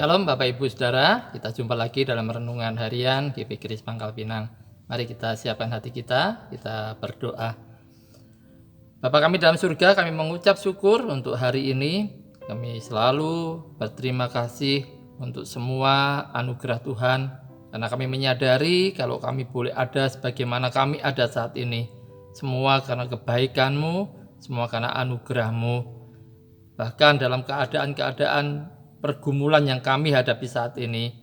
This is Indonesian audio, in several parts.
Shalom Bapak Ibu Saudara, kita jumpa lagi dalam renungan harian GP Grace Pangkal Pinang. Mari kita siapkan hati kita berdoa. Bapa kami dalam surga, kami mengucap syukur untuk hari ini. Kami selalu berterima kasih untuk semua anugerah Tuhan, karena kami menyadari kalau kami boleh ada sebagaimana kami ada saat ini. Semua karena kebaikan-Mu, semua karena anugerah-Mu. Bahkan dalam keadaan-keadaan pergumulan yang kami hadapi saat ini,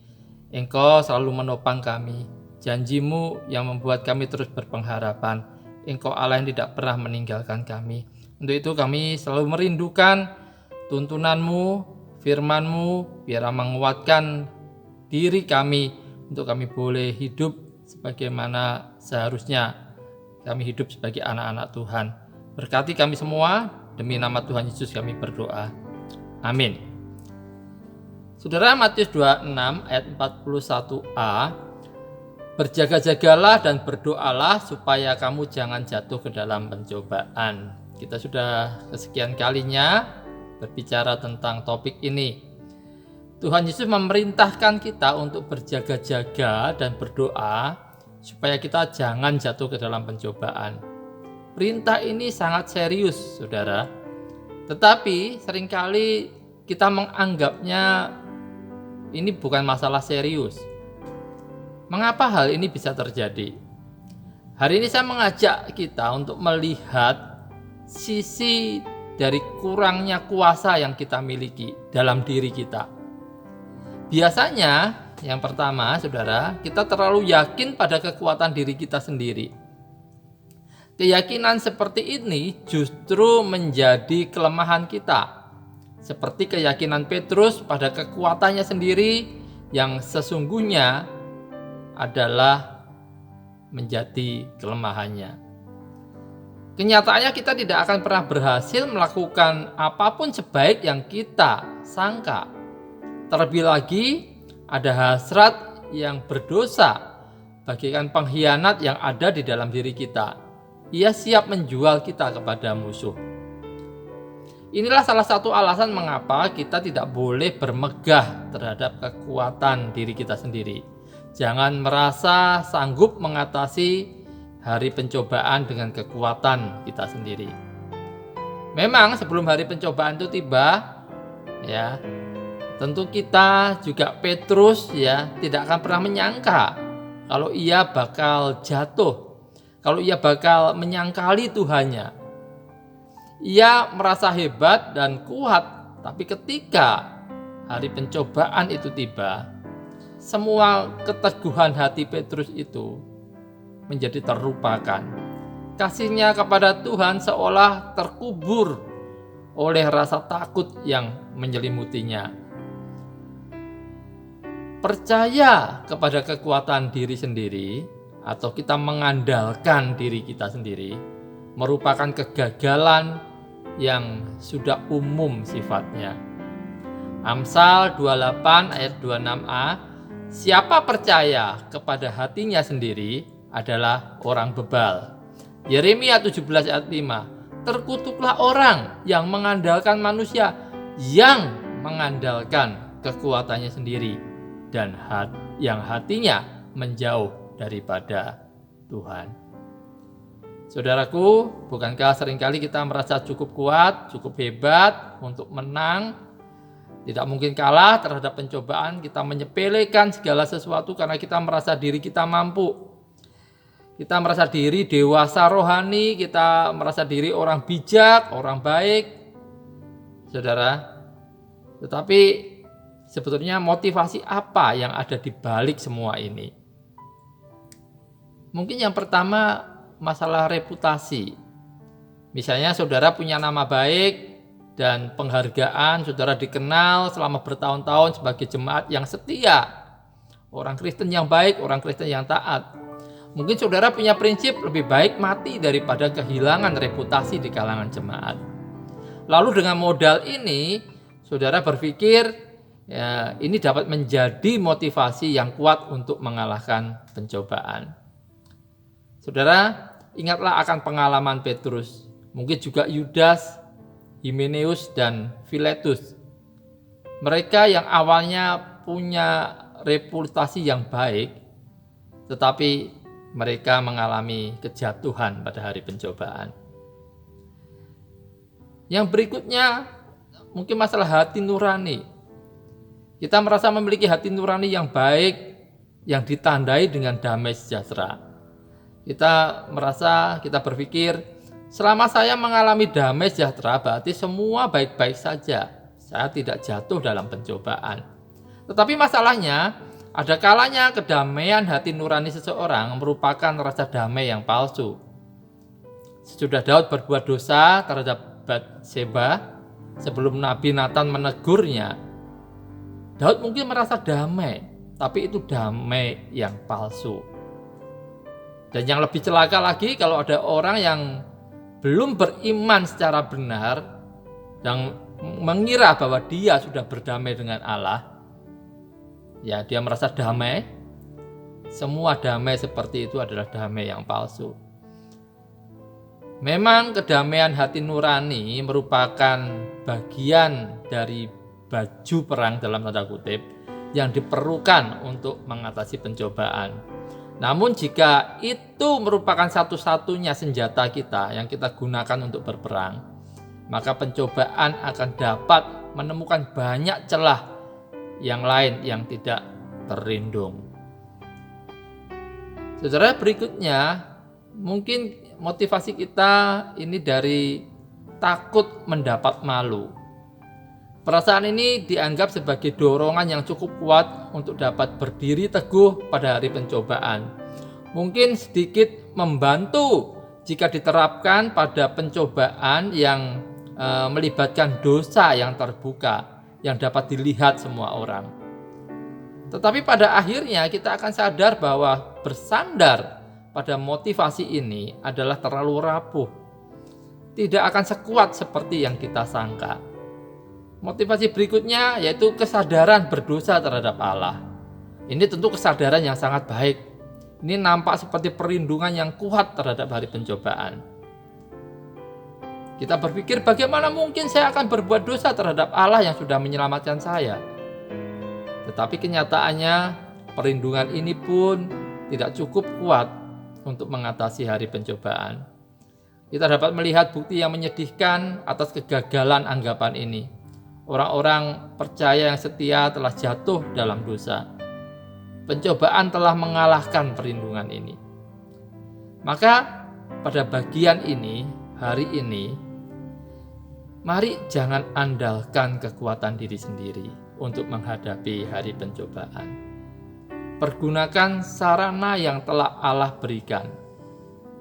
Engkau selalu menopang kami. Janji-Mu yang membuat kami terus berpengharapan. Engkau Allah yang tidak pernah meninggalkan kami. Untuk itu kami selalu merindukan tuntunan-Mu, firman-Mu, biar menguatkan diri kami untuk kami boleh hidup sebagaimana seharusnya kami hidup sebagai anak-anak Tuhan. Berkati kami semua, demi nama Tuhan Yesus kami berdoa. Amin. Saudara, Matius 26 ayat 41a, berjaga-jagalah dan berdoalah supaya kamu jangan jatuh ke dalam pencobaan. Kita sudah kesekian kalinya berbicara tentang topik ini. Tuhan Yesus memerintahkan kita untuk berjaga-jaga dan berdoa supaya kita jangan jatuh ke dalam pencobaan. Perintah ini sangat serius, saudara. Tetapi seringkali kita menganggapnya ini bukan masalah serius. Mengapa hal ini bisa terjadi? Hari ini saya mengajak kita untuk melihat sisi dari kurangnya kuasa yang kita miliki dalam diri kita. Biasanya, yang pertama, saudara, kita terlalu yakin pada kekuatan diri kita sendiri. Keyakinan seperti ini justru menjadi kelemahan kita. Seperti keyakinan Petrus pada kekuatannya sendiri yang sesungguhnya adalah menjadi kelemahannya. Kenyataannya kita tidak akan pernah berhasil melakukan apapun sebaik yang kita sangka. Terlebih lagi ada hasrat yang berdosa, bagaikan pengkhianat yang ada di dalam diri kita. Ia siap menjual kita kepada musuh. Inilah salah satu alasan mengapa kita tidak boleh bermegah terhadap kekuatan diri kita sendiri. Jangan merasa sanggup mengatasi hari pencobaan dengan kekuatan kita sendiri. Memang sebelum hari pencobaan itu tiba, ya, tentu kita juga Petrus tidak akan pernah menyangka kalau ia bakal jatuh, kalau ia bakal menyangkali Tuhannya. Ia merasa hebat dan kuat, tapi ketika hari pencobaan itu tiba, semua keteguhan hati Petrus itu menjadi terlupakan. Kasihnya kepada Tuhan seolah terkubur oleh rasa takut yang menyelimutinya. Percaya kepada kekuatan diri sendiri atau kita mengandalkan diri kita sendiri merupakan kegagalan yang sudah umum sifatnya. Amsal 28 ayat 26a, siapa percaya kepada hatinya sendiri adalah orang bebal. Yeremia 17 ayat 5, terkutuklah orang yang mengandalkan manusia, yang mengandalkan kekuatannya sendiri, dan yang hatinya menjauh daripada Tuhan. Saudaraku, bukankah seringkali kita merasa cukup kuat, cukup hebat untuk menang, tidak mungkin kalah terhadap pencobaan, kita menyepelekan segala sesuatu karena kita merasa diri kita mampu. Kita merasa diri dewasa rohani, kita merasa diri orang bijak, orang baik. Saudara, tetapi sebetulnya motivasi apa yang ada di balik semua ini? Mungkin yang pertama, masalah reputasi. Misalnya saudara punya nama baik dan penghargaan, saudara dikenal selama bertahun-tahun sebagai jemaat yang setia, orang Kristen yang baik, orang Kristen yang taat. Mungkin saudara punya prinsip lebih baik mati daripada kehilangan reputasi di kalangan jemaat. Lalu dengan modal ini, saudara berpikir ini dapat menjadi motivasi yang kuat untuk mengalahkan pencobaan. Saudara, ingatlah akan pengalaman Petrus, mungkin juga Yudas, Himeneus, dan Filetus. Mereka yang awalnya punya reputasi yang baik, tetapi mereka mengalami kejatuhan pada hari pencobaan. Yang berikutnya mungkin masalah hati nurani. Kita merasa memiliki hati nurani yang baik, yang ditandai dengan damai sejahtera. Kita berpikir, selama saya mengalami damai sejahtera, berarti semua baik-baik saja. Saya tidak jatuh dalam pencobaan. Tetapi masalahnya, ada kalanya kedamaian hati nurani seseorang merupakan rasa damai yang palsu. Sesudah Daud berbuat dosa terhadap Batseba, sebelum Nabi Nathan menegurnya, Daud mungkin merasa damai, tapi itu damai yang palsu. Dan yang lebih celaka lagi, kalau ada orang yang belum beriman secara benar dan mengira bahwa dia sudah berdamai dengan Allah, ya dia merasa damai. Semua damai seperti itu adalah damai yang palsu. Memang kedamaian hati nurani merupakan bagian dari baju perang dalam tanda kutip yang diperlukan untuk mengatasi pencobaan. Namun jika itu merupakan satu-satunya senjata kita yang kita gunakan untuk berperang, maka pencobaan akan dapat menemukan banyak celah yang lain yang tidak terlindung. Saudara, berikutnya mungkin motivasi kita ini dari takut mendapat malu. Perasaan ini dianggap sebagai dorongan yang cukup kuat untuk dapat berdiri teguh pada hari pencobaan. Mungkin sedikit membantu jika diterapkan pada pencobaan yang melibatkan dosa yang terbuka, yang dapat dilihat semua orang. Tetapi pada akhirnya kita akan sadar bahwa bersandar pada motivasi ini adalah terlalu rapuh. Tidak akan sekuat seperti yang kita sangka. Motivasi berikutnya yaitu kesadaran berdosa terhadap Allah. Ini tentu kesadaran yang sangat baik. Ini nampak seperti perlindungan yang kuat terhadap hari pencobaan. Kita berpikir, bagaimana mungkin saya akan berbuat dosa terhadap Allah yang sudah menyelamatkan saya? Tetapi kenyataannya perlindungan ini pun tidak cukup kuat untuk mengatasi hari pencobaan. Kita dapat melihat bukti yang menyedihkan atas kegagalan anggapan ini. Orang-orang percaya yang setia telah jatuh dalam dosa. Pencobaan telah mengalahkan perlindungan ini. Maka pada bagian ini, hari ini, mari jangan andalkan kekuatan diri sendiri untuk menghadapi hari pencobaan. Pergunakan sarana yang telah Allah berikan.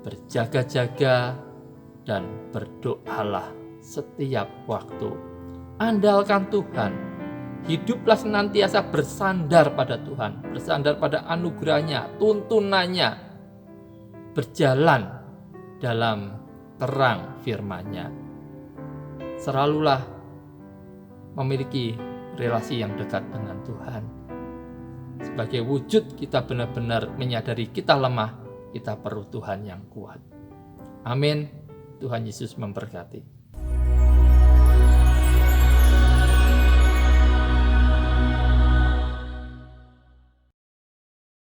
Berjaga-jaga dan berdoalah setiap waktu. Andalkan Tuhan. Hiduplah senantiasa bersandar pada Tuhan, bersandar pada anugerahnya, tuntunannya, berjalan dalam terang firman-Nya. Selalulah memiliki relasi yang dekat dengan Tuhan. Sebagai wujud kita benar-benar menyadari kita lemah, kita perlu Tuhan yang kuat. Amin. Tuhan Yesus memberkati.